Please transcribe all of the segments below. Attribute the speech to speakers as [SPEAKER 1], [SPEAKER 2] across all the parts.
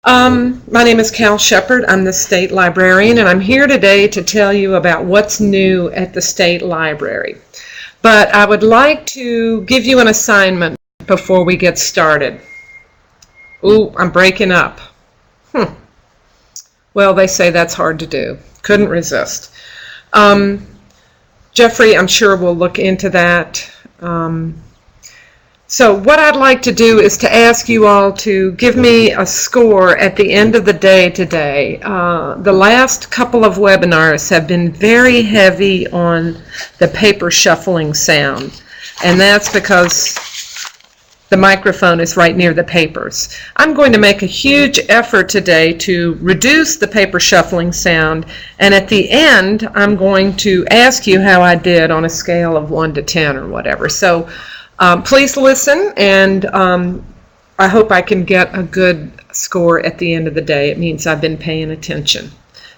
[SPEAKER 1] My name is Shepard. I'm the State Librarian, and I'm here today to tell you about what's new at the State Library. But I would like to give you an assignment before we get started. Ooh, I'm breaking up. Well, they say that's hard to do. Couldn't resist. Jeffrey, I'm sure will look into that. So what I'd like to do is to ask you all to give me a score at the end of the day today. The last couple of webinars have been very heavy on the paper shuffling sound, and that's because the microphone is right near the papers. I'm going to make a huge effort today to reduce the paper shuffling sound, and at the end I'm going to ask you how I did on a scale of 1 to 10 or whatever. So please listen, and I hope I can get a good score at the end of the day. It means I've been paying attention.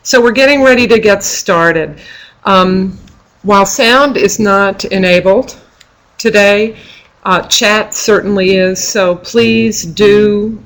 [SPEAKER 1] So we're getting ready to get started. While sound is not enabled today, chat certainly is, so please do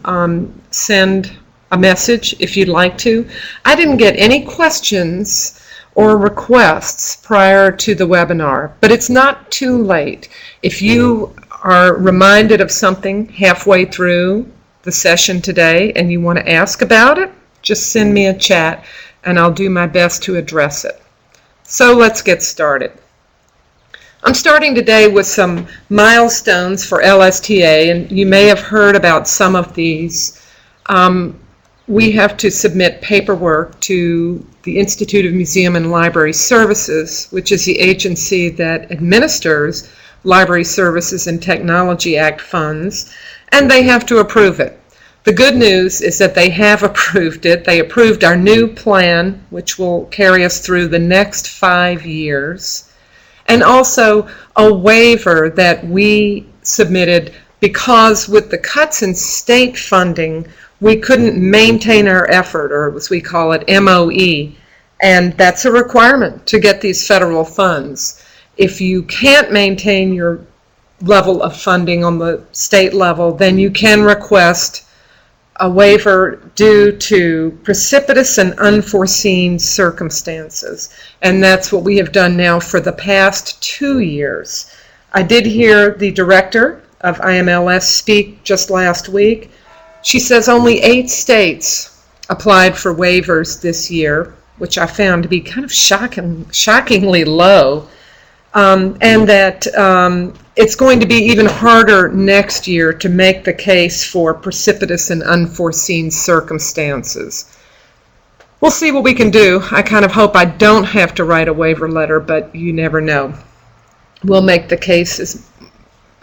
[SPEAKER 1] send a message if you'd like to. I didn't get any questions or requests prior to the webinar, but it's not too late. If you are reminded of something halfway through the session today and you want to ask about it, just send me a chat and I'll do my best to address it. So let's get started. I'm starting today with some milestones for LSTA, and you may have heard about some of these. We have to submit paperwork to the Institute of Museum and Library Services, which is the agency that administers Library Services and Technology Act funds, and they have to approve it. The good news is that they have approved it. They approved our new plan, which will carry us through the next 5 years, and also a waiver that we submitted because with the cuts in state funding, we couldn't maintain our effort, or as we call it, MOE, and that's a requirement to get these federal funds. If you can't maintain your level of funding on the state level, then you can request a waiver due to precipitous and unforeseen circumstances, and that's what we have done now for the past 2 years. I did hear the director of IMLS speak just last week. She says only 8 states applied for waivers this year, which I found to be kind of shockingly low, and that it's going to be even harder next year to make the case for precipitous and unforeseen circumstances. We'll see what we can do. I kind of hope I don't have to write a waiver letter, but you never know. We'll make the case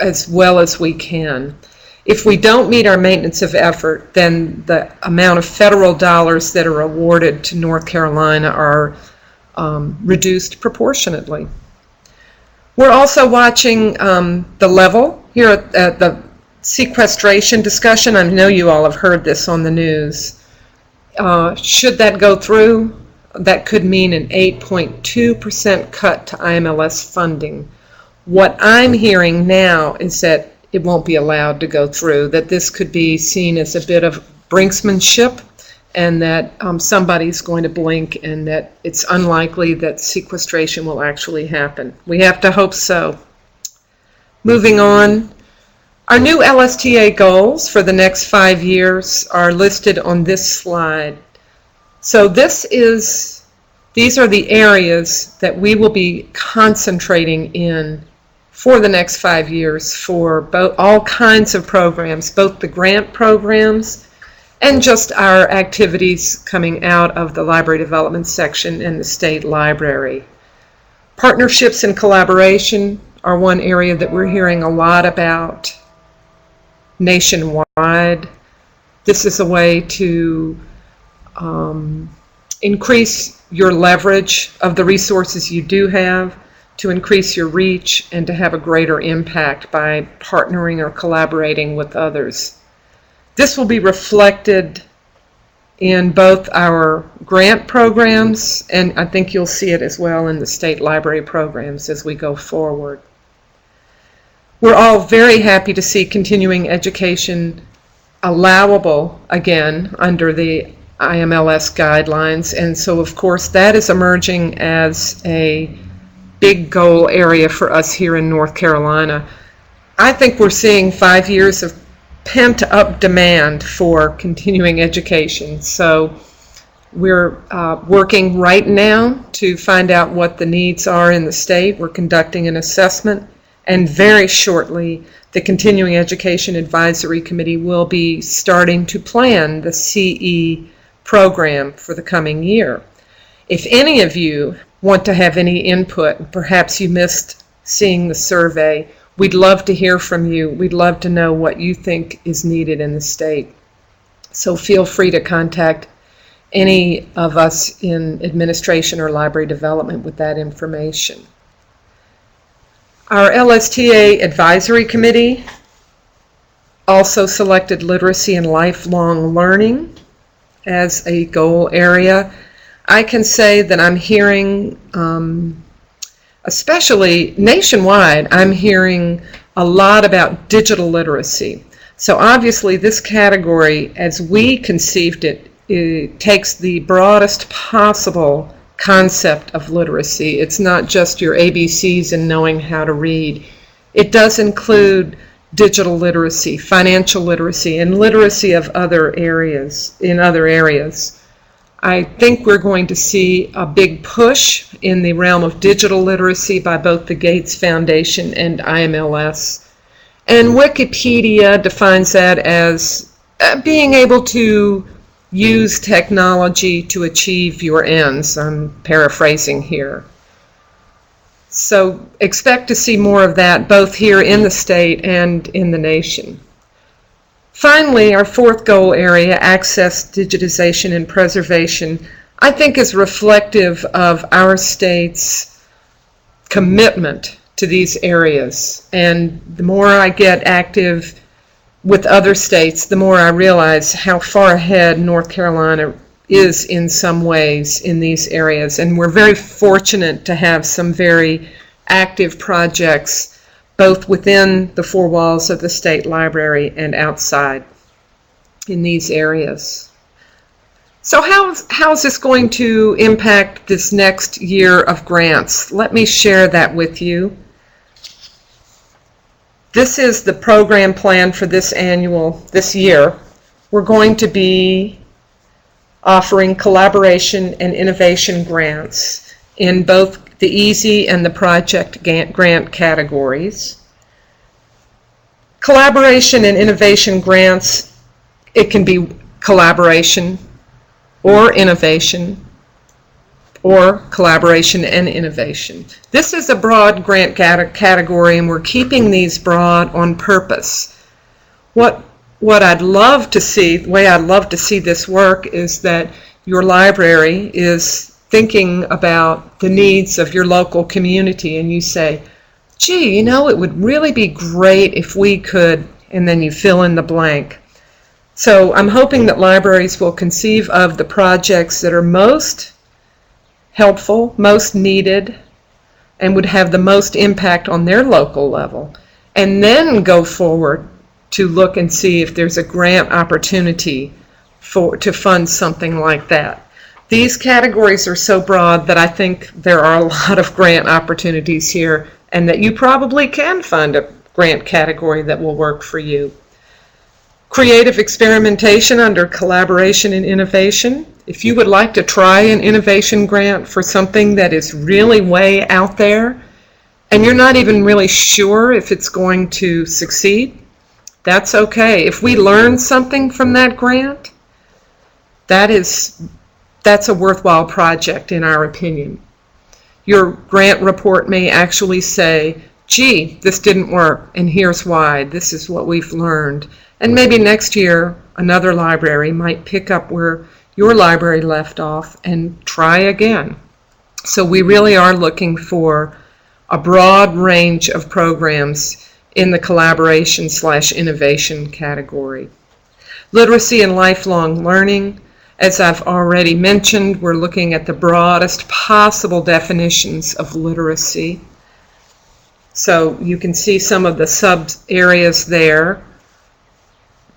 [SPEAKER 1] as well as we can. If we don't meet our maintenance of effort, then the amount of federal dollars that are awarded to North Carolina are reduced proportionately. We're also watching the level here at the sequestration discussion. I know you all have heard this on the news. Should that go through, that could mean an 8.2% cut to IMLS funding. What I'm hearing now is that it won't be allowed to go through, that this could be seen as a bit of brinksmanship, and that somebody's going to blink, and that it's unlikely that sequestration will actually happen. We have to hope so. Moving on, our new LSTA goals for the next 5 years are listed on this slide. So these are the areas that we will be concentrating in for the next 5 years for all kinds of programs, both the grant programs and just our activities coming out of the library development section in the state library. Partnerships and collaboration are one area that we're hearing a lot about nationwide. This is a way to increase your leverage of the resources you do have, to increase your reach, and to have a greater impact by partnering or collaborating with others. This will be reflected in both our grant programs, and I think you'll see it as well in the state library programs as we go forward. We're all very happy to see continuing education allowable again under the IMLS guidelines, and so of course that is emerging as a big goal area for us here in North Carolina. I think we're seeing 5 years of pent-up demand for continuing education, so we're working right now to find out what the needs are in the state. We're conducting an assessment, and very shortly the Continuing Education Advisory Committee will be starting to plan the CE program for the coming year. If any of you want to have any input, perhaps you missed seeing the survey, we'd love to hear from you. We'd love to know what you think is needed in the state. So feel free to contact any of us in administration or library development with that information. Our LSTA Advisory Committee also selected literacy and lifelong learning as a goal area. I can say that I'm hearing, especially nationwide, I'm hearing a lot about digital literacy. So obviously this category, as we conceived it, takes the broadest possible concept of literacy. It's not just your ABCs and knowing how to read. It does include digital literacy, financial literacy, and literacy of other areas, in other areas. I think we're going to see a big push in the realm of digital literacy by both the Gates Foundation and IMLS. And Wikipedia defines that as being able to use technology to achieve your ends. I'm paraphrasing here. So expect to see more of that both here in the state and in the nation. Finally, our fourth goal area, access, digitization, and preservation, I think is reflective of our state's commitment to these areas. And the more I get active with other states, the more I realize how far ahead North Carolina is in some ways in these areas. And we're very fortunate to have some very active projects both within the four walls of the State Library and outside in these areas. So how is this going to impact this next year of grants? Let me share that with you. This is the program plan for this year. We're going to be offering collaboration and innovation grants in both the EASY and the project grant categories. Collaboration and innovation grants, it can be collaboration or innovation, or collaboration and innovation. This is a broad grant category, and we're keeping these broad on purpose. What I'd love to see, the way I'd love to see this work is that your library is thinking about the needs of your local community, and you say, gee, you know, it would really be great if we could, and then you fill in the blank. So I'm hoping that libraries will conceive of the projects that are most helpful, most needed, and would have the most impact on their local level, and then go forward to look and see if there's a grant opportunity to fund something like that. These categories are so broad that I think there are a lot of grant opportunities here, and that you probably can find a grant category that will work for you. Creative experimentation under collaboration and innovation. If you would like to try an innovation grant for something that is really way out there, and you're not even really sure if it's going to succeed, that's okay. If we learn something from that grant, that's a worthwhile project in our opinion. Your grant report may actually say, gee, this didn't work, and here's why. This is what we've learned. And maybe next year, another library might pick up where your library left off and try again. So we really are looking for a broad range of programs in the collaboration/innovation category. Literacy and lifelong learning. As I've already mentioned, we're looking at the broadest possible definitions of literacy. So you can see some of the sub-areas there.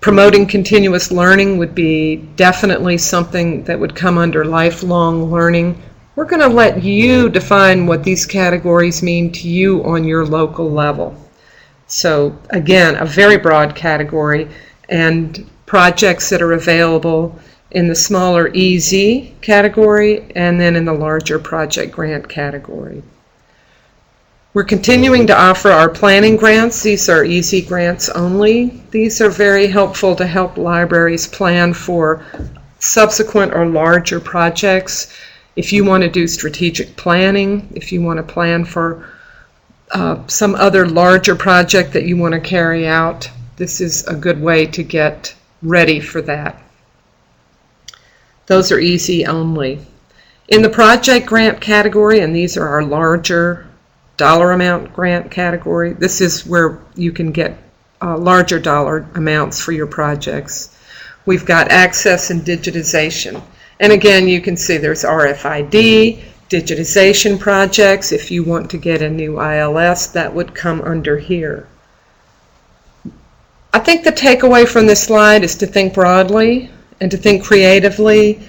[SPEAKER 1] Promoting continuous learning would be definitely something that would come under lifelong learning. We're going to let you define what these categories mean to you on your local level. So again, a very broad category, and projects that are available in the smaller EZ category and then in the larger project grant category. We're continuing to offer our planning grants. These are EZ grants only. These are very helpful to help libraries plan for subsequent or larger projects. If you want to do strategic planning, if you want to plan for some other larger project that you want to carry out, this is a good way to get ready for that. Those are EZ only. In the project grant category, and these are our larger dollar amount grant category, this is where you can get larger dollar amounts for your projects. We've got access and digitization. And again, you can see there's RFID, digitization projects. If you want to get a new ILS, that would come under here. I think the takeaway from this slide is to think broadly and to think creatively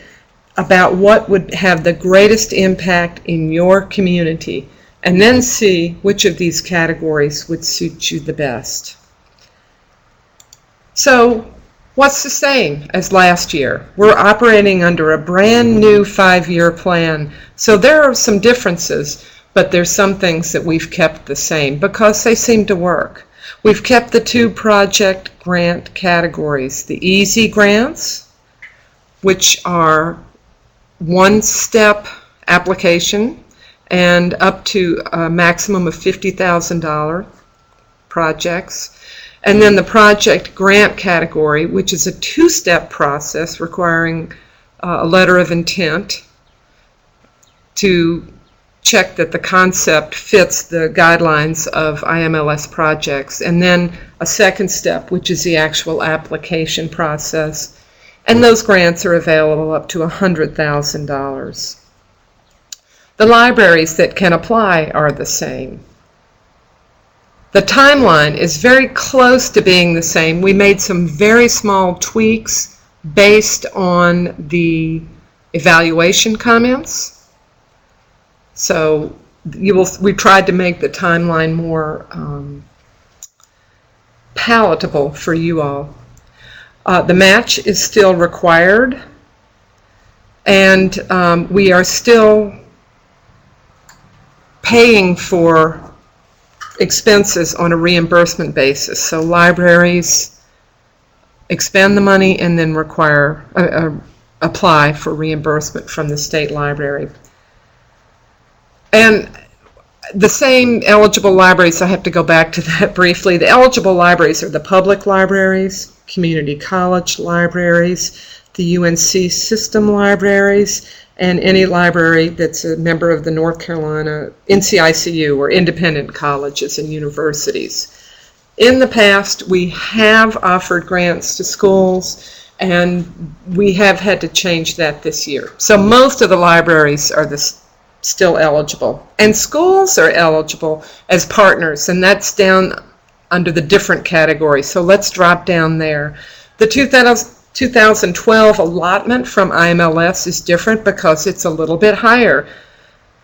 [SPEAKER 1] about what would have the greatest impact in your community, and then see which of these categories would suit you the best. So, what's the same as last year? We're operating under a brand new 5-year plan, so there are some differences, but there's some things that we've kept the same because they seem to work. We've kept the 2 project grant categories, the EZ grants, which are one-step application and up to a maximum of $50,000 projects. And then the project grant category, which is a 2-step process requiring a letter of intent to check that the concept fits the guidelines of IMLS projects, and then a 2nd step, which is the actual application process. And those grants are available up to $100,000. The libraries that can apply are the same. The timeline is very close to being the same. We made some very small tweaks based on the evaluation comments. So we tried to make the timeline more palatable for you all. The match is still required, and we are still paying for expenses on a reimbursement basis. So libraries expend the money and then apply for reimbursement from the state library. And the same eligible libraries, I have to go back to that briefly. The eligible libraries are the public libraries, community college libraries, the UNC system libraries, and any library that's a member of the North Carolina NCICU, or independent colleges and universities. In the past, we have offered grants to schools, and we have had to change that this year. So most of the libraries are still eligible. And schools are eligible as partners, and that's down under the different categories. So let's drop down there. The 2012 allotment from IMLS is different because it's a little bit higher.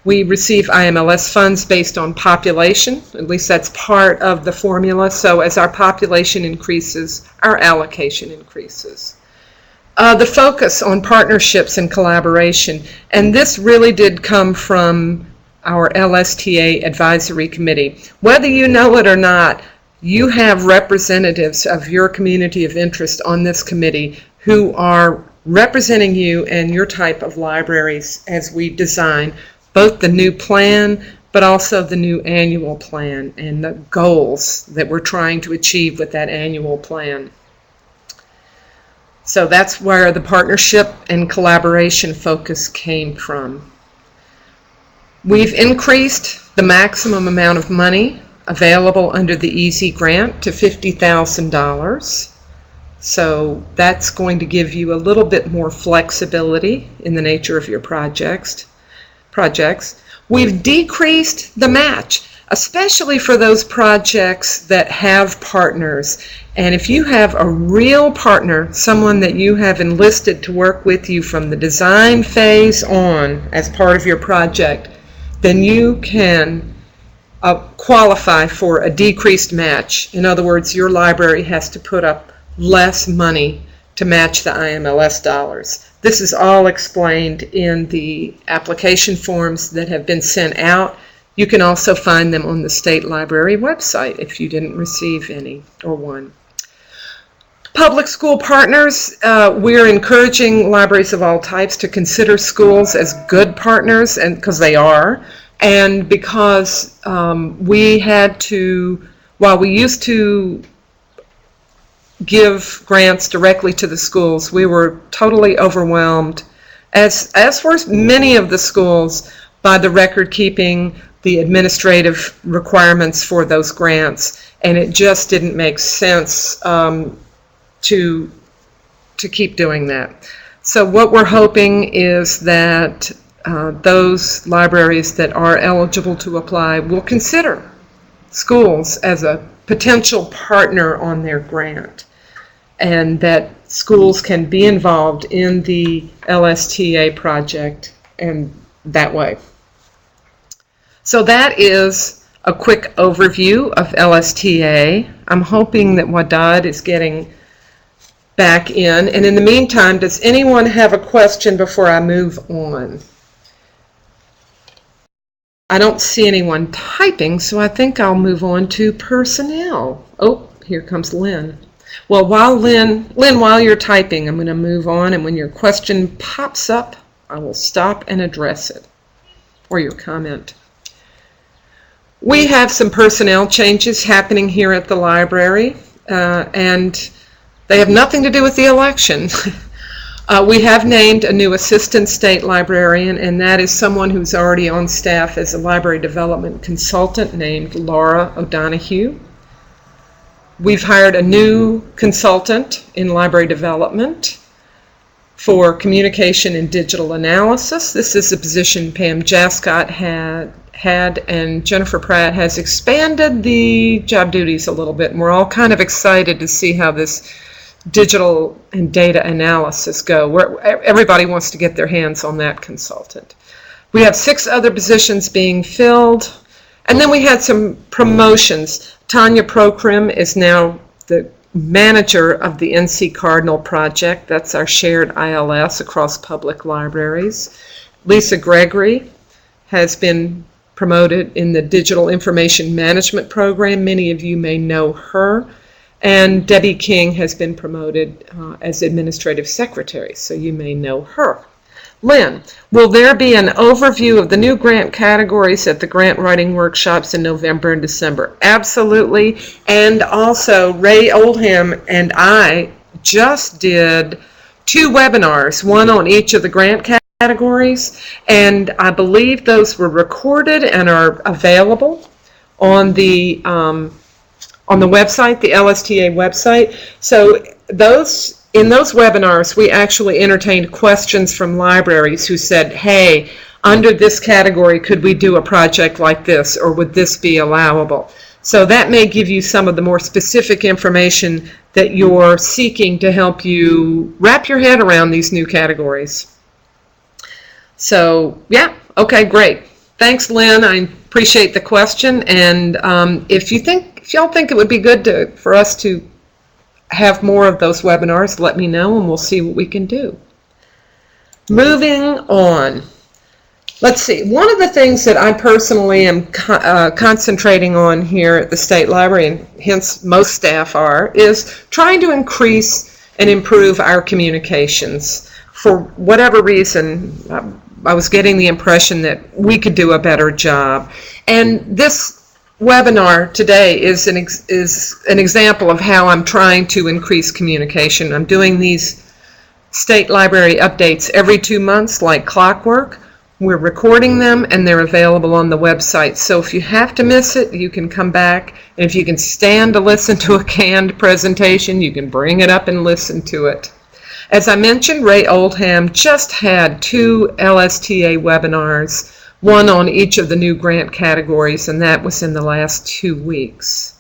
[SPEAKER 1] We receive IMLS funds based on population, at least that's part of the formula. So as our population increases, our allocation increases. The focus on partnerships and collaboration, and this really did come from our LSTA Advisory Committee. Whether you know it or not, you have representatives of your community of interest on this committee who are representing you and your type of libraries as we design both the new plan but also the new annual plan and the goals that we're trying to achieve with that annual plan. So that's where the partnership and collaboration focus came from. We've increased the maximum amount of money available under the EZ grant to $50,000. So that's going to give you a little bit more flexibility in the nature of your projects. We've decreased the match. especially for those projects that have partners. And if you have a real partner, someone that you have enlisted to work with you from the design phase on as part of your project, then you can qualify for a decreased match. In other words, your library has to put up less money to match the IMLS dollars. This is all explained in the application forms that have been sent out. You can also find them on the State Library website if you didn't receive any or one. Public school partners, we're encouraging libraries of all types to consider schools as good partners, and because they are, and because we had to, while we used to give grants directly to the schools, we were totally overwhelmed, as were many of the schools, by the record keeping, the administrative requirements for those grants, and it just didn't make sense to keep doing that. So what we're hoping is that those libraries that are eligible to apply will consider schools as a potential partner on their grant, and that schools can be involved in the LSTA project and that way. So that is a quick overview of LSTA. I'm hoping that Wadad is getting back in. And in the meantime, does anyone have a question before I move on? I don't see anyone typing, so I think I'll move on to personnel. Oh, here comes Lynn. Well, Lynn, while you're typing, I'm going to move on, and when your question pops up, I will stop and address it, or your comment. We have some personnel changes happening here at the library, and they have nothing to do with the election. We have named a new assistant state librarian, and that is someone who's already on staff as a library development consultant named Laura O'Donohue. We've hired a new consultant in library development for communication and digital analysis. This is a position Pam Jascott had, and Jennifer Pratt has expanded the job duties a little bit, and we're all kind of excited to see how this digital and data analysis go. Everybody wants to get their hands on that consultant. We have 6 other positions being filled, and then we had some promotions. Tanya Prokrim is now the manager of the NC Cardinal project. That's our shared ILS across public libraries. Lisa Gregory has been promoted in the Digital Information Management program. Many of you may know her. And Debbie King has been promoted as administrative secretary, so you may know her. Lynn, will there be an overview of the new grant categories at the grant writing workshops in November and December? Absolutely. And also, Ray Oldham and I just did 2 webinars, one on each of the grant categories, and I believe those were recorded and are available on the website, the LSTA website. So in those webinars, we actually entertained questions from libraries who said, hey, under this category, could we do a project like this, or would this be allowable? So that may give you some of the more specific information that you're seeking to help you wrap your head around these new categories. So, yeah, okay, great. Thanks, Lynn. I appreciate the question, and if y'all think it would be good for us to have more of those webinars, let me know and we'll see what we can do. Moving on. Let's see. One of the things that I personally am concentrating on here at the State Library, and hence most staff are, is trying to increase and improve our communications. For whatever reason, I was getting the impression that we could do a better job. And this webinar today is an example of how I'm trying to increase communication. I'm doing these State Library updates every 2 months like clockwork. We're recording them and they're available on the website. So if you have to miss it, you can come back. And if you can stand to listen to a canned presentation, you can bring it up and listen to it. As I mentioned, Ray Oldham just had 2 LSTA webinars one on each of the new grant categories, and that was in the last 2 weeks.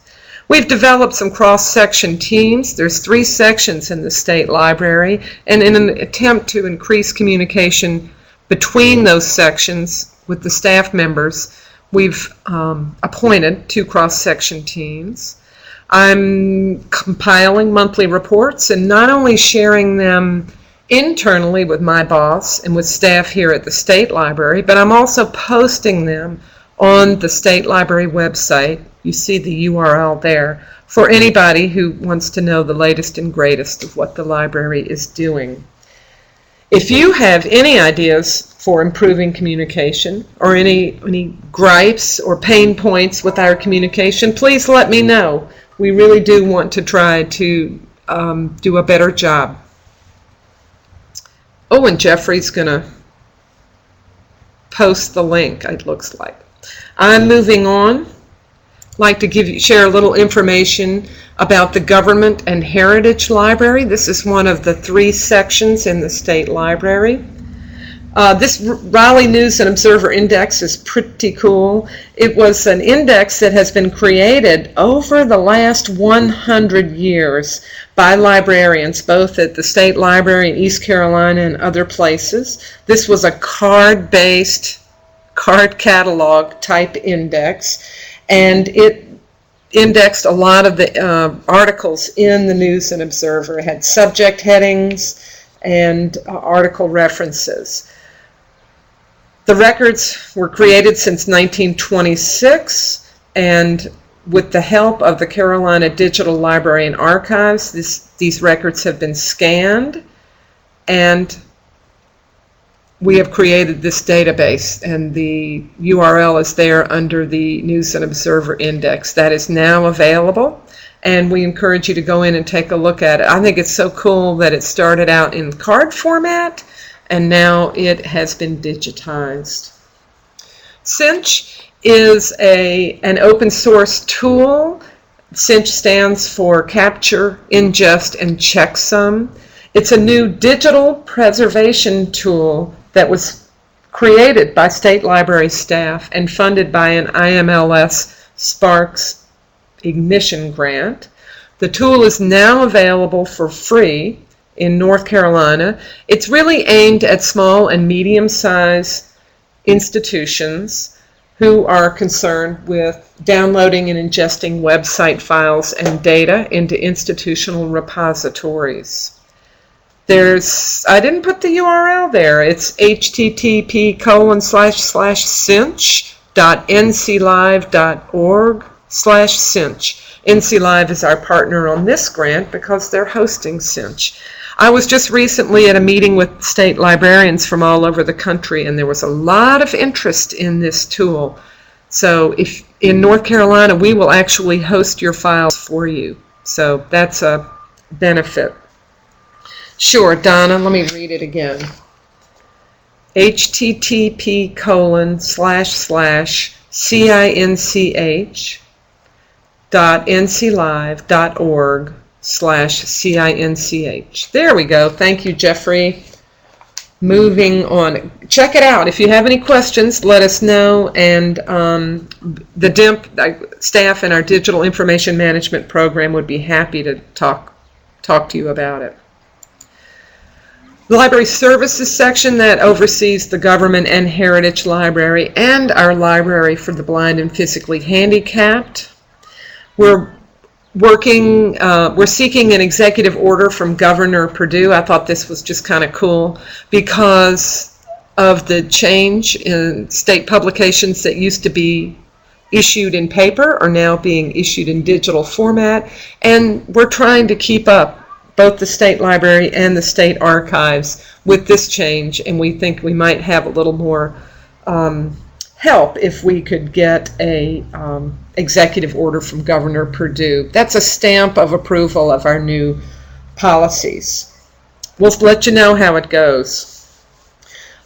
[SPEAKER 1] We've developed some cross-section teams. There's 3 sections in the State Library, and in an attempt to increase communication between those sections with the staff members, we've appointed 2 cross-section teams. I'm compiling monthly reports and not only sharing them internally with my boss and with staff here at the State Library, but I'm also posting them on the State Library website. You see the URL there for anybody who wants to know the latest and greatest of what the library is doing. If you have any ideas for improving communication or any gripes or pain points with our communication, please let me know. We really do want to try to do a better job. Oh, and Jeffrey's going to post the link, it looks like. I'm moving on. I'd like to share a little information about the Government and Heritage Library. This is one of the 3 sections in the State Library. This Raleigh News and Observer Index is pretty cool. It was an index that has been created over the last 100 years by librarians, both at the State Library in East Carolina and other places. This was a card-based, card catalog type index, and it indexed a lot of the articles in the News and Observer. It had subject headings and article references. The records were created since 1926, and with the help of the Carolina Digital Library and Archives, these records have been scanned, and we have created this database, and the URL is there under the News and Observer Index. That is now available, and we encourage you to go in and take a look at it. I think it's so cool that it started out in card format, and now it has been digitized. Cinch is an open source tool. Cinch stands for Capture, Ingest, and Checksum. It's a new digital preservation tool that was created by State Library staff and funded by an IMLS Sparks Ignition grant. The tool is now available for free in North Carolina. It's really aimed at small and medium-sized institutions who are concerned with downloading and ingesting website files and data into institutional repositories. I didn't put the URL there. It's http://cinch.nclive.org/cinch. NCLive is our partner on this grant because they're hosting Cinch. I was just recently at a meeting with state librarians from all over the country, and there was a lot of interest in this tool. So if in North Carolina, we will actually host your files for you. So that's a benefit. Sure, Donna, let me read it again. http://cinch.nclive.org/cinch. There we go. Thank you, Jeffrey. Moving on. Check it out. If you have any questions, let us know. And the DIMP staff in our Digital Information Management program would be happy to talk to you about it. The Library Services section that oversees the Government and Heritage Library and our Library for the Blind and Physically Handicapped. We're seeking an executive order from Governor Perdue. I thought this was just kind of cool because of the change in state publications that used to be issued in paper are now being issued in digital format, and we're trying to keep up both the State Library and the State Archives with this change, and we think we might have a little more help if we could get a executive order from Governor Perdue. That's a stamp of approval of our new policies. We'll let you know how it goes.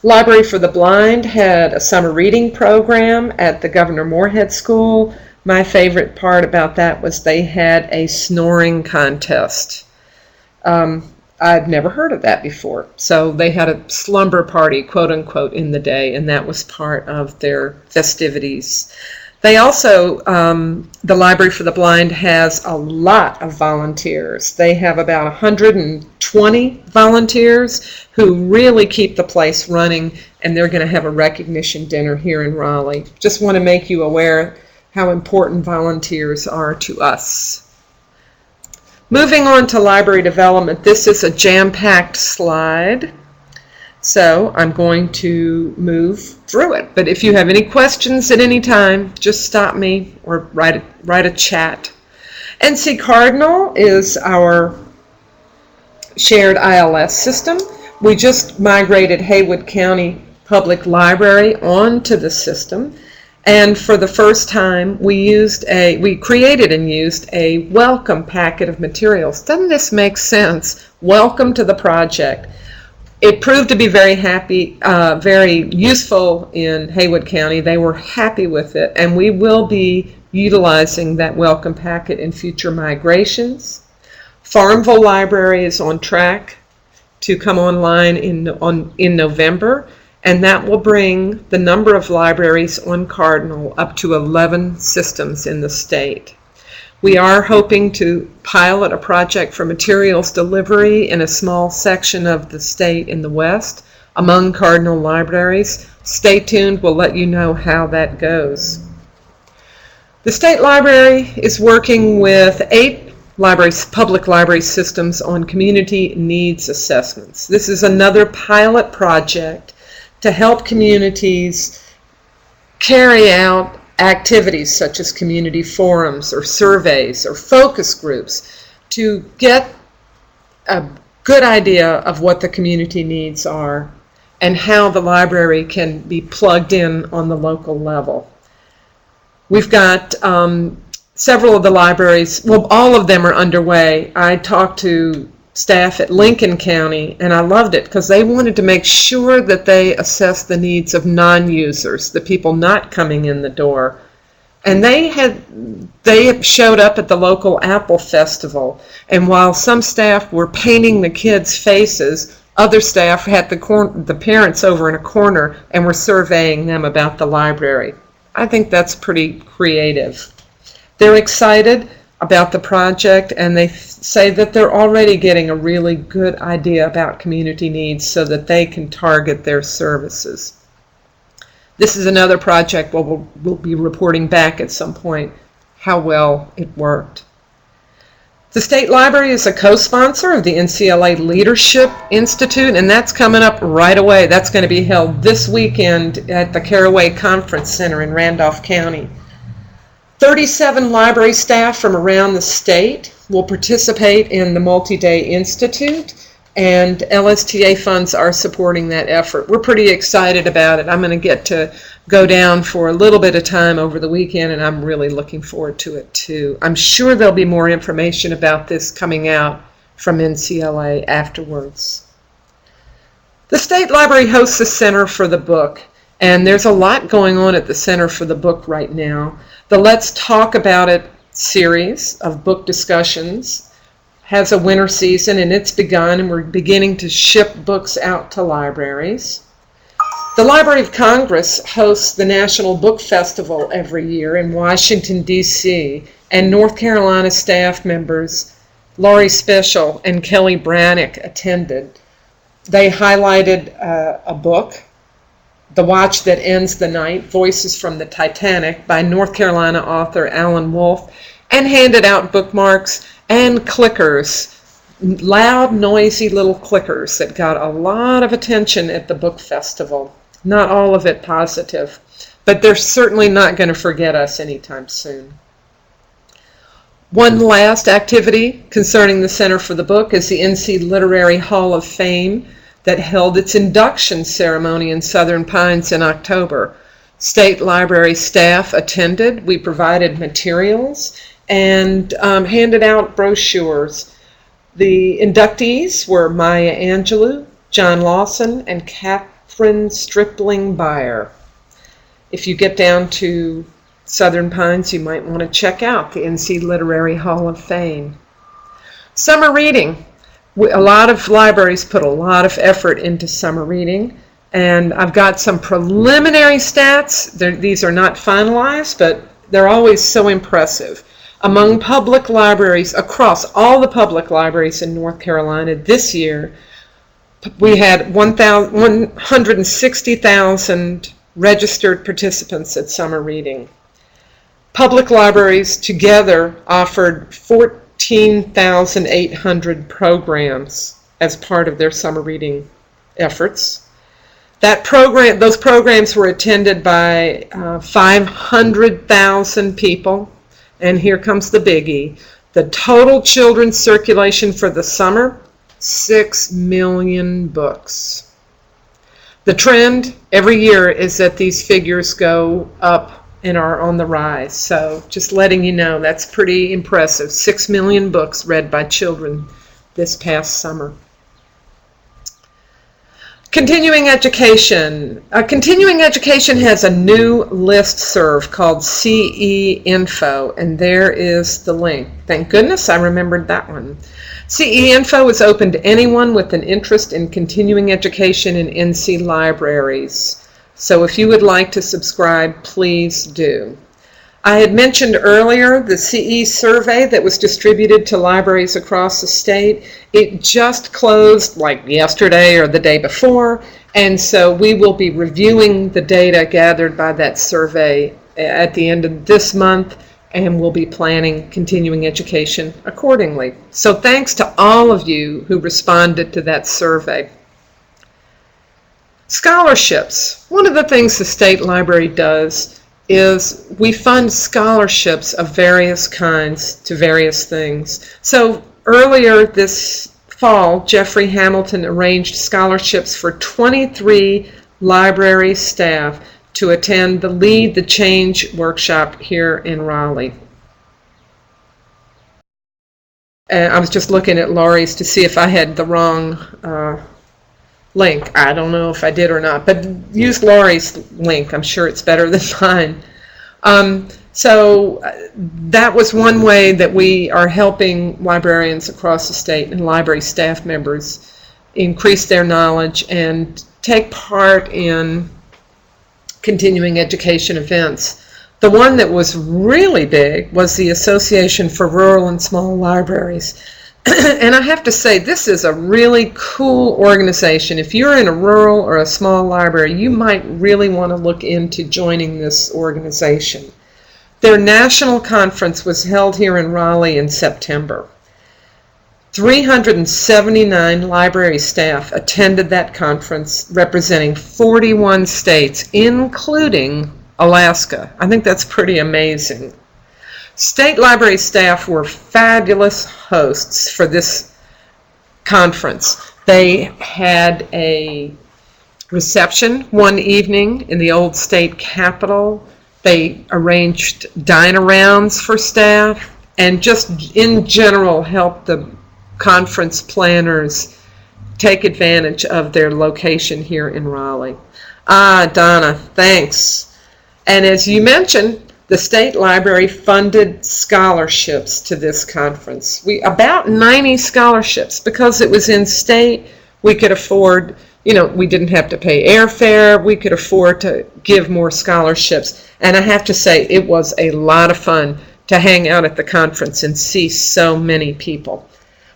[SPEAKER 1] Library for the Blind had a summer reading program at the Governor Moorhead School. My favorite part about that was they had a snoring contest. I'd never heard of that before. So they had a slumber party, quote unquote, in the day, and that was part of their festivities. They also, the Library for the Blind has a lot of volunteers. They have about 120 volunteers who really keep the place running, and they're going to have a recognition dinner here in Raleigh. Just want to make you aware how important volunteers are to us. Moving on to library development, this is a jam-packed slide, so I'm going to move through it. But if you have any questions at any time, just stop me or write a chat. NC Cardinal is our shared ILS system. We just migrated Haywood County Public Library onto the system. And for the first time, we created and used a welcome packet of materials. Doesn't this make sense? Welcome to the project. It proved to be very useful in Haywood County. They were happy with it, and we will be utilizing that welcome packet in future migrations. Farmville Library is on track to come online in November. And that will bring the number of libraries on Cardinal up to 11 systems in the state. We are hoping to pilot a project for materials delivery in a small section of the state in the west among Cardinal libraries. Stay tuned, we'll let you know how that goes. The State Library is working with 8 public library systems on community needs assessments. This is another pilot project to help communities carry out activities such as community forums or surveys or focus groups to get a good idea of what the community needs are and how the library can be plugged in on the local level. We've got several of the libraries, well, all of them are underway. I talked to staff at Lincoln County, and I loved it because they wanted to make sure that they assess the needs of non-users, the people not coming in the door. And they showed up at the local Apple Festival, and while some staff were painting the kids' faces, other staff had the parents over in a corner and were surveying them about the library. I think that's pretty creative. They're excited about the project, and they say that they're already getting a really good idea about community needs so that they can target their services. This is another project where we'll be reporting back at some point how well it worked. The State Library is a co-sponsor of the NCLA Leadership Institute, and that's coming up right away. That's going to be held this weekend at the Caraway Conference Center in Randolph County. 37 library staff from around the state will participate in the Multi-Day Institute, and LSTA funds are supporting that effort. We're pretty excited about it. I'm going to get to go down for a little bit of time over the weekend, and I'm really looking forward to it too. I'm sure there'll be more information about this coming out from NCLA afterwards. The State Library hosts a Center for the Book, and there's a lot going on at the Center for the Book right now. The Let's Talk About It series of book discussions has a winter season, and it's begun, and we're beginning to ship books out to libraries. The Library of Congress hosts the National Book Festival every year in Washington, D.C., and North Carolina staff members Laurie Special and Kelly Brannick attended. They highlighted a book, The Watch That Ends the Night, Voices from the Titanic, by North Carolina author Alan Wolfe, and handed out bookmarks and clickers, loud, noisy little clickers that got a lot of attention at the book festival. Not all of it positive, but they're certainly not going to forget us anytime soon. One last activity concerning the Center for the Book is the NC Literary Hall of Fame that held its induction ceremony in Southern Pines in October. State Library staff attended. We provided materials and handed out brochures. The inductees were Maya Angelou, John Lawson, and Catherine Stripling Beyer. If you get down to Southern Pines, you might want to check out the NC Literary Hall of Fame. Summer reading. A lot of libraries put a lot of effort into summer reading, and I've got some preliminary stats. These are not finalized, but they're always so impressive. Among public libraries, across all the public libraries in North Carolina this year, we had 160,000 registered participants at summer reading. Public libraries together offered 14,800 programs as part of their summer reading efforts. Those programs were attended by 500,000 people. And here comes the biggie. The total children's circulation for the summer, 6 million books. The trend every year is that these figures go up and are on the rise. So just letting you know, that's pretty impressive. 6 million books read by children this past summer. Continuing education. Continuing education has a new listserv called CE Info, and there is the link. Thank goodness I remembered that one. CE Info is open to anyone with an interest in continuing education in NC libraries. So if you would like to subscribe, please do. I had mentioned earlier the CE survey that was distributed to libraries across the state. It just closed like yesterday or the day before, and so we will be reviewing the data gathered by that survey at the end of this month, and we'll be planning continuing education accordingly. So thanks to all of you who responded to that survey. Scholarships. One of the things the State Library does is we fund scholarships of various kinds to various things. So earlier this fall, Jeffrey Hamilton arranged scholarships for 23 library staff to attend the Lead the Change workshop here in Raleigh. I was just looking at Laurie's to see if I had the wrong link. I don't know if I did or not, but use Laurie's link. I'm sure it's better than mine. So that was one way that we are helping librarians across the state and library staff members increase their knowledge and take part in continuing education events. The one that was really big was the Association for Rural and Small Libraries. And I have to say, this is a really cool organization. If you're in a rural or a small library, you might really want to look into joining this organization. Their national conference was held here in Raleigh in September. 379 library staff attended that conference, representing 41 states, including Alaska. I think that's pretty amazing. State library staff were fabulous hosts for this conference. They had a reception one evening in the old state capitol. They arranged dine-arounds for staff and just in general helped the conference planners take advantage of their location here in Raleigh. Donna, thanks. And as you mentioned, the State Library funded scholarships to this conference. About 90 scholarships. Because it was in state, we could afford, we didn't have to pay airfare. We could afford to give more scholarships. And I have to say, it was a lot of fun to hang out at the conference and see so many people.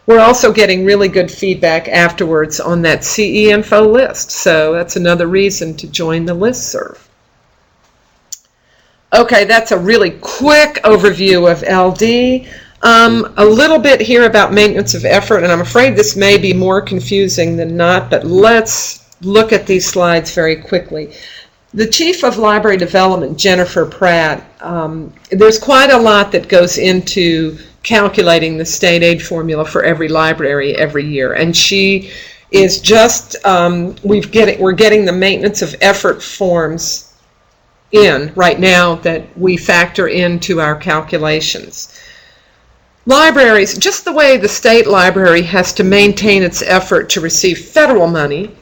[SPEAKER 1] We're also getting really good feedback afterwards on that CE Info list. So that's another reason to join the listserv. Okay, that's a really quick overview of LD. A little bit here about maintenance of effort, and I'm afraid this may be more confusing than not, but let's look at these slides very quickly. The Chief of Library Development, Jennifer Pratt, there's quite a lot that goes into calculating the state aid formula for every library every year, and she is just, we're getting the maintenance of effort forms in right now that we factor into our calculations. Libraries, just the way the state library has to maintain its effort to receive federal money,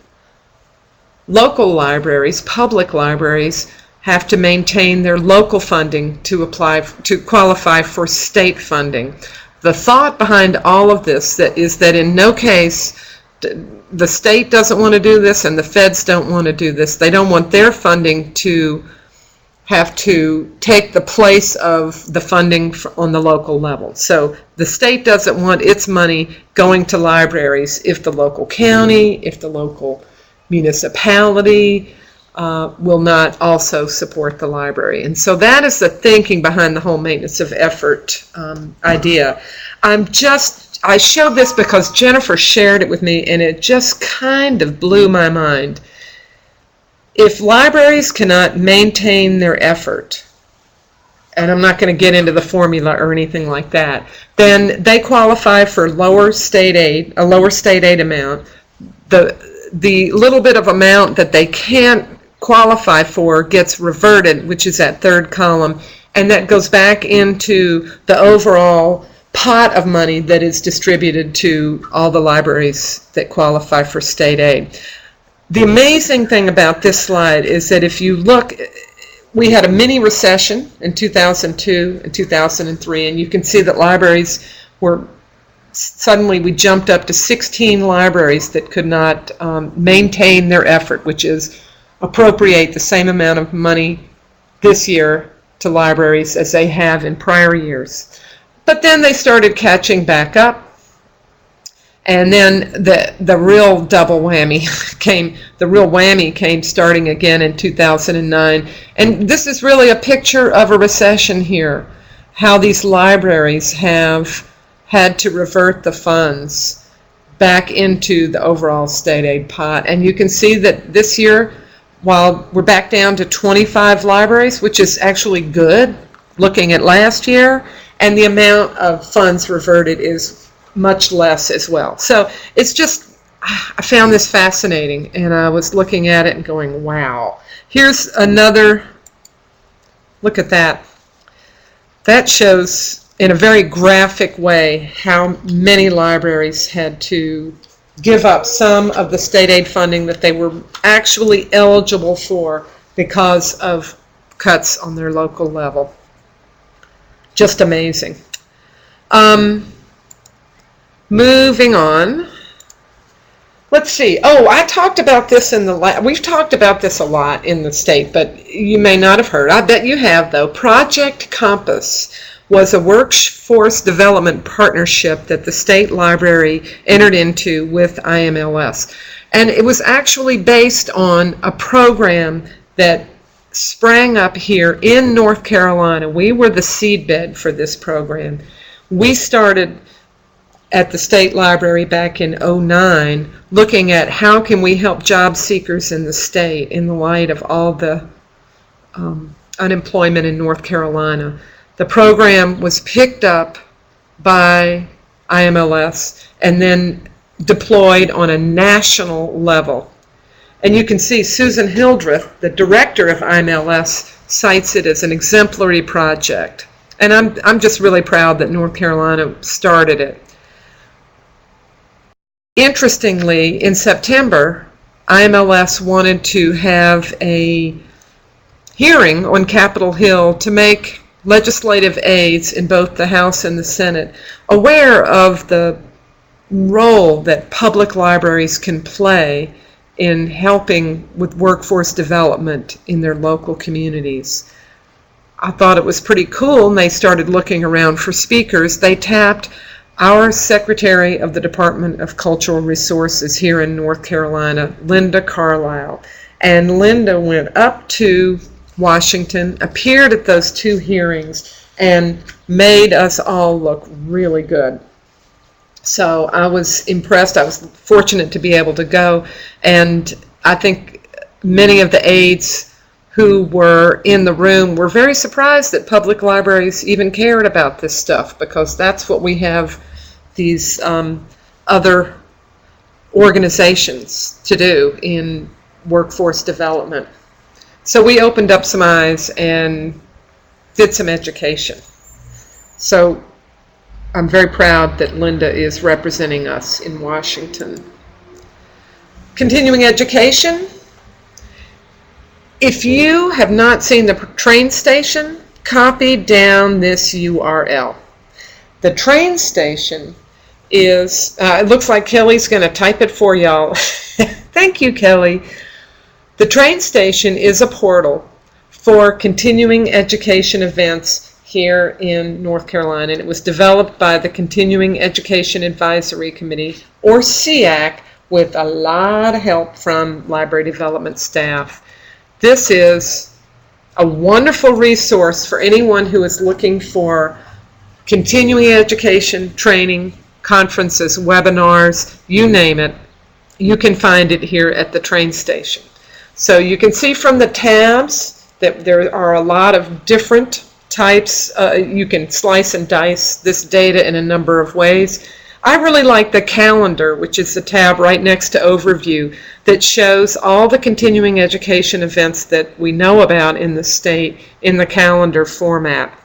[SPEAKER 1] local libraries, public libraries, have to maintain their local funding to qualify for state funding. The thought behind all of this is that in no case the state doesn't want to do this and the feds don't want to do this. They don't want their funding to have to take the place of the funding on the local level. So the state doesn't want its money going to libraries if the local county, if the local municipality will not also support the library. And so that is the thinking behind the whole maintenance of effort idea. I showed this because Jennifer shared it with me, and it just kind of blew my mind. If libraries cannot maintain their effort, and I'm not going to get into the formula or anything like that, then they qualify for lower state aid, a lower state aid amount. The little bit of amount that they can't qualify for gets reverted, which is that third column, and that goes back into the overall pot of money that is distributed to all the libraries that qualify for state aid. The amazing thing about this slide is that if you look, we had a mini recession in 2002 and 2003, and you can see that libraries were, suddenly we jumped up to 16 libraries that could not maintain their effort, which is appropriate the same amount of money this year to libraries as they have in prior years. But then they started catching back up. And then the real double whammy came starting again in 2009. And this is really a picture of a recession here, how these libraries have had to revert the funds back into the overall state aid pot. And you can see that this year, while we're back down to 25 libraries, which is actually good looking at last year, and the amount of funds reverted is much less as well. So it's just, I found this fascinating, and I was looking at it and going, wow. Here's another, look at that. That shows in a very graphic way how many libraries had to give up some of the state aid funding that they were actually eligible for because of cuts on their local level. Just amazing. Moving on. Let's see. Oh, I talked about this in the we've talked about this a lot in the state, but you may not have heard. I bet you have, though. Project Compass was a workforce development partnership that the State Library entered into with IMLS. And it was actually based on a program that sprang up here in North Carolina. We were the seedbed for this program. We started at the State Library back in '09 looking at how can we help job seekers in the state in the light of all the unemployment in North Carolina. The program was picked up by IMLS and then deployed on a national level. And you can see Susan Hildreth, the director of IMLS, cites it as an exemplary project. And I'm just really proud that North Carolina started it. Interestingly, in September, IMLS wanted to have a hearing on Capitol Hill to make legislative aides in both the House and the Senate aware of the role that public libraries can play in helping with workforce development in their local communities. I thought it was pretty cool, and they started looking around for speakers. They tapped our Secretary of the Department of Cultural Resources here in North Carolina, Linda Carlisle. And Linda went up to Washington, appeared at those two hearings, and made us all look really good. So I was impressed. I was fortunate to be able to go, and I think many of the aides who were in the room were very surprised that public libraries even cared about this stuff, because that's what we have these other organizations to do in workforce development. So we opened up some eyes and did some education. So I'm very proud that Linda is representing us in Washington. Continuing education. If you have not seen the train station, copy down this URL. The train station is, it looks like Kelly's going to type it for y'all. Thank you, Kelly. The train station is a portal for continuing education events here in North Carolina, and it was developed by the Continuing Education Advisory Committee, or SEAC, with a lot of help from library development staff. This is a wonderful resource for anyone who is looking for continuing education, training, conferences, webinars, you name it. You can find it here at the train station. So you can see from the tabs that there are a lot of different types. You can slice and dice this data in a number of ways. I really like the calendar, which is the tab right next to overview, that shows all the continuing education events that we know about in the state in the calendar format.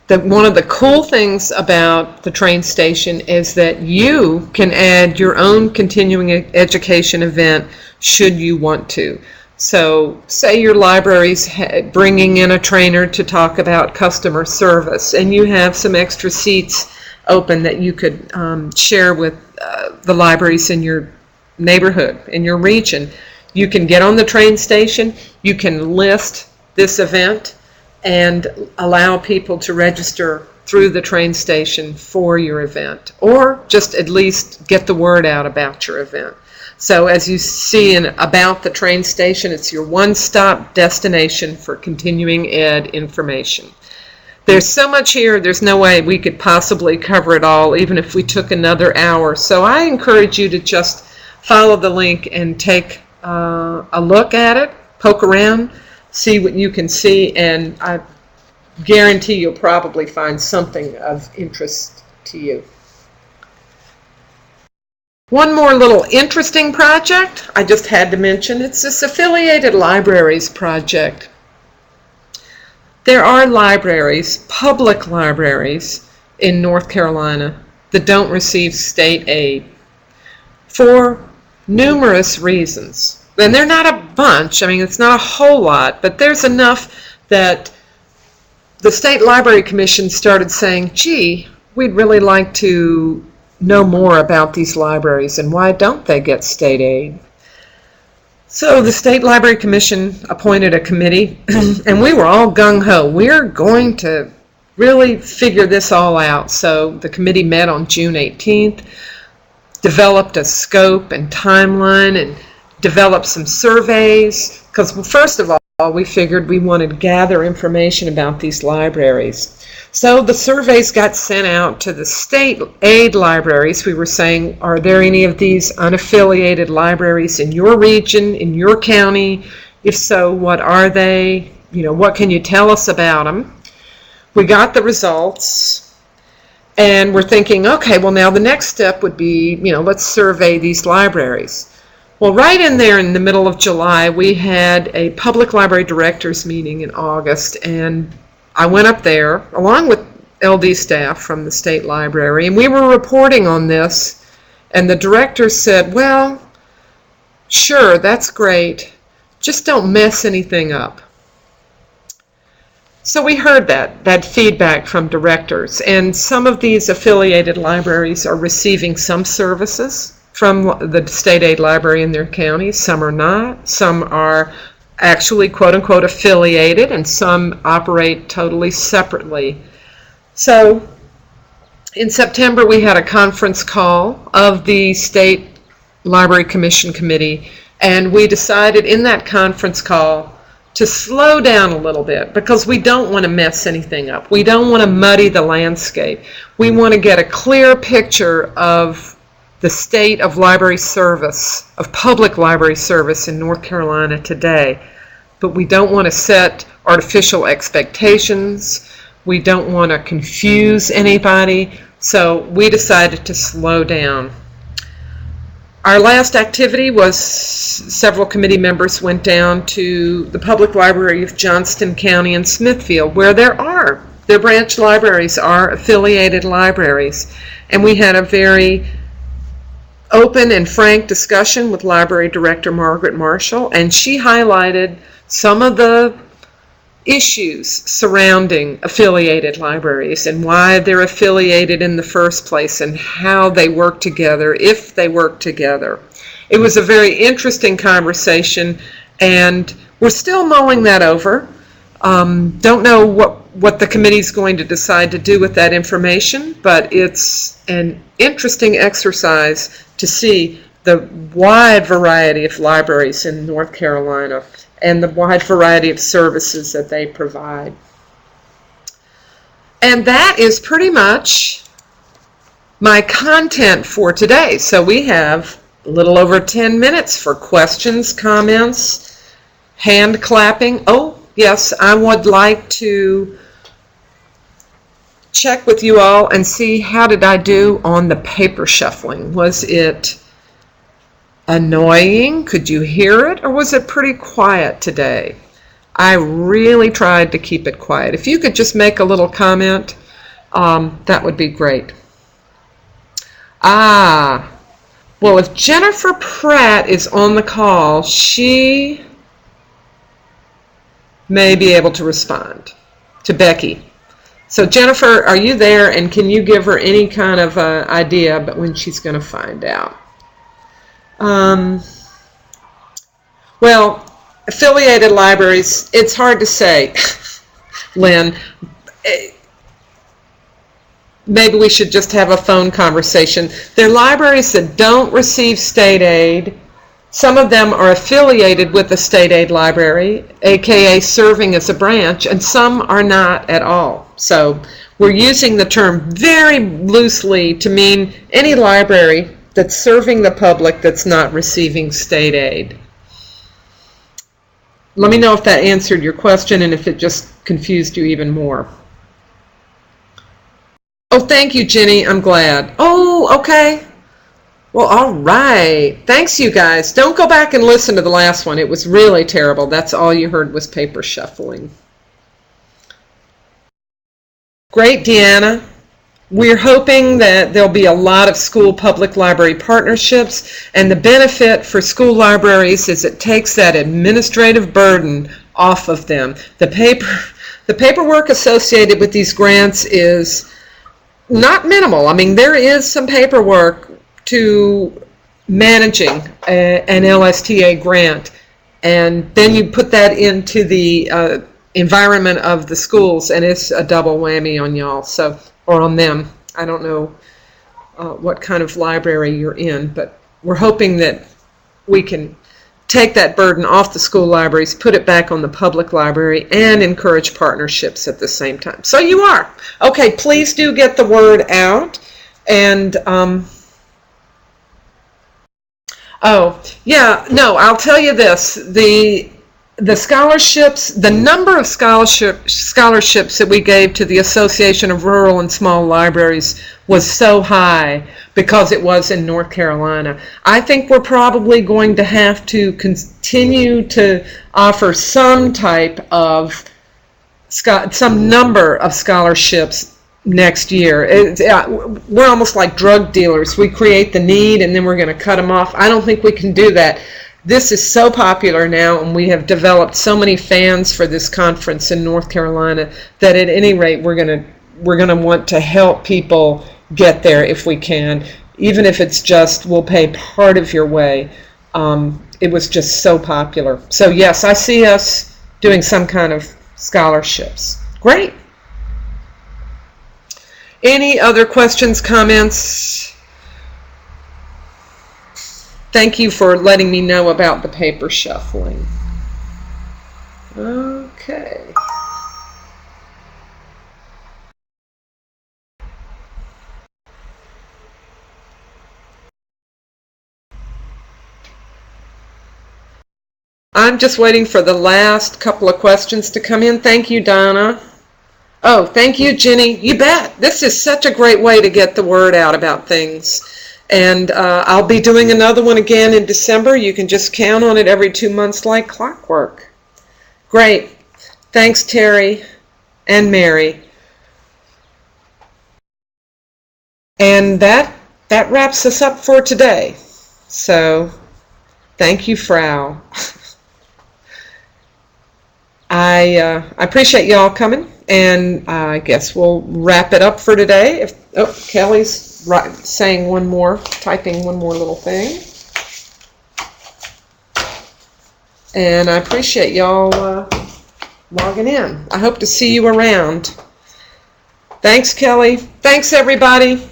[SPEAKER 1] One of the cool things about the train station is that you can add your own continuing education event should you want to. So say your library's bringing in a trainer to talk about customer service, and you have some extra seats open that you could share with the libraries in your neighborhood, in your region. You can get on the train station, you can list this event, and allow people to register through the train station for your event, or just at least get the word out about your event. So as you see in About the Train Station, it's your one-stop destination for continuing ed information. There's so much here, there's no way we could possibly cover it all, even if we took another hour. So I encourage you to just follow the link and take a look at it, poke around, see what you can see, and I guarantee you'll probably find something of interest to you. One more little interesting project I just had to mention. It's this Affiliated Libraries project. There are libraries, public libraries, in North Carolina that don't receive state aid for numerous reasons. And they're not a bunch, I mean, it's not a whole lot, but there's enough that the State Library Commission started saying, gee, we'd really like to know more about these libraries and why don't they get state aid. So the State Library Commission appointed a committee, and we were all gung-ho. We're going to really figure this all out. So the committee met on June 18th, developed a scope and timeline, and developed some surveys, because first of all, we figured we wanted to gather information about these libraries. So the surveys got sent out to the state aid libraries. We were saying, are there any of these unaffiliated libraries in your region, in your county? If so, what are they? You know, what can you tell us about them? We got the results, and we're thinking, okay, well now the next step would be, you know, let's survey these libraries. Well, right in there in the middle of July, we had a public library directors meeting in August, and I went up there along with LD staff from the state library, and we were reporting on this, and the director said, well, sure, that's great, just don't mess anything up. So we heard that feedback from directors, and some of these affiliated libraries are receiving some services from the state aid library in their county. Some are not. Some are actually quote-unquote affiliated, and some operate totally separately. So in September we had a conference call of the State Library Commission Committee, and we decided in that conference call to slow down a little bit, because we don't want to mess anything up. We don't want to muddy the landscape. We want to get a clear picture of the state of library service, of public library service in North Carolina today. But we don't want to set artificial expectations. We don't want to confuse anybody. So we decided to slow down. Our last activity was several committee members went down to the Public Library of Johnston County and Smithfield, where their branch libraries are affiliated libraries. And we had a very open and frank discussion with Library Director Margaret Marshall, and she highlighted some of the issues surrounding affiliated libraries and why they're affiliated in the first place and how they work together, if they work together. It was a very interesting conversation, and we're still mulling that over. Don't know what the committee's going to decide to do with that information, but it's an interesting exercise to see the wide variety of libraries in North Carolina and the wide variety of services that they provide. And that is pretty much my content for today. So we have a little over 10 minutes for questions, comments, hand clapping. Oh, yes, I would like to check with you all and see how did I do on the paper shuffling. Was it annoying? Could you hear it? Or was it pretty quiet today? I really tried to keep it quiet. If you could just make a little comment, that would be great. Well, if Jennifer Pratt is on the call, she may be able to respond to Becky. So Jennifer, are you there, and can you give her any kind of idea about when she's going to find out? Well, affiliated libraries, it's hard to say, Lynn. Maybe we should just have a phone conversation. There are libraries that don't receive state aid. Some of them are affiliated with the state aid library, aka serving as a branch, and some are not at all. So we're using the term very loosely to mean any library that's serving the public that's not receiving state aid. Let me know if that answered your question and if it just confused you even more. Oh, thank you, Jenny. I'm glad. Oh, okay. Well, all right. Thanks, you guys. Don't go back and listen to the last one. It was really terrible. That's all you heard was paper shuffling. Great, Deanna. We're hoping that there'll be a lot of school public library partnerships, and the benefit for school libraries is it takes that administrative burden off of them. The paperwork associated with these grants is not minimal. I mean, there is some paperwork to managing an LSTA grant, and then you put that into the environment of the schools, and it's a double whammy on y'all, so, or on them. I don't know what kind of library you're in, but we're hoping that we can take that burden off the school libraries, put it back on the public library, and encourage partnerships at the same time. So you are. Okay, please do get the word out. And, oh, yeah, no, I'll tell you this. The scholarships, the number of scholarships that we gave to the Association of Rural and Small Libraries was so high because it was in North Carolina. I think we're probably going to have to continue to offer some type of, some number of scholarships next year. We're almost like drug dealers. We create the need and then we're going to cut them off. I don't think we can do that. This is so popular now, and we have developed so many fans for this conference in North Carolina that at any rate we're going to want to help people get there if we can, even if it's just we'll pay part of your way. It was just so popular. So yes, I see us doing some kind of scholarships. Great. Any other questions, comments? Thank you for letting me know about the paper shuffling. Okay. I'm just waiting for the last couple of questions to come in. Thank you, Donna. Oh, thank you, Jenny. You bet. This is such a great way to get the word out about things. And I'll be doing another one again in December. You can just count on it every 2 months like clockwork. Great. Thanks, Terry and Mary. And that wraps us up for today. So thank you, Frau. I appreciate y'all coming, and I guess we'll wrap it up for today. Kelly's typing one more little thing. And I appreciate y'all logging in. I hope to see you around. Thanks, Kelly. Thanks, everybody.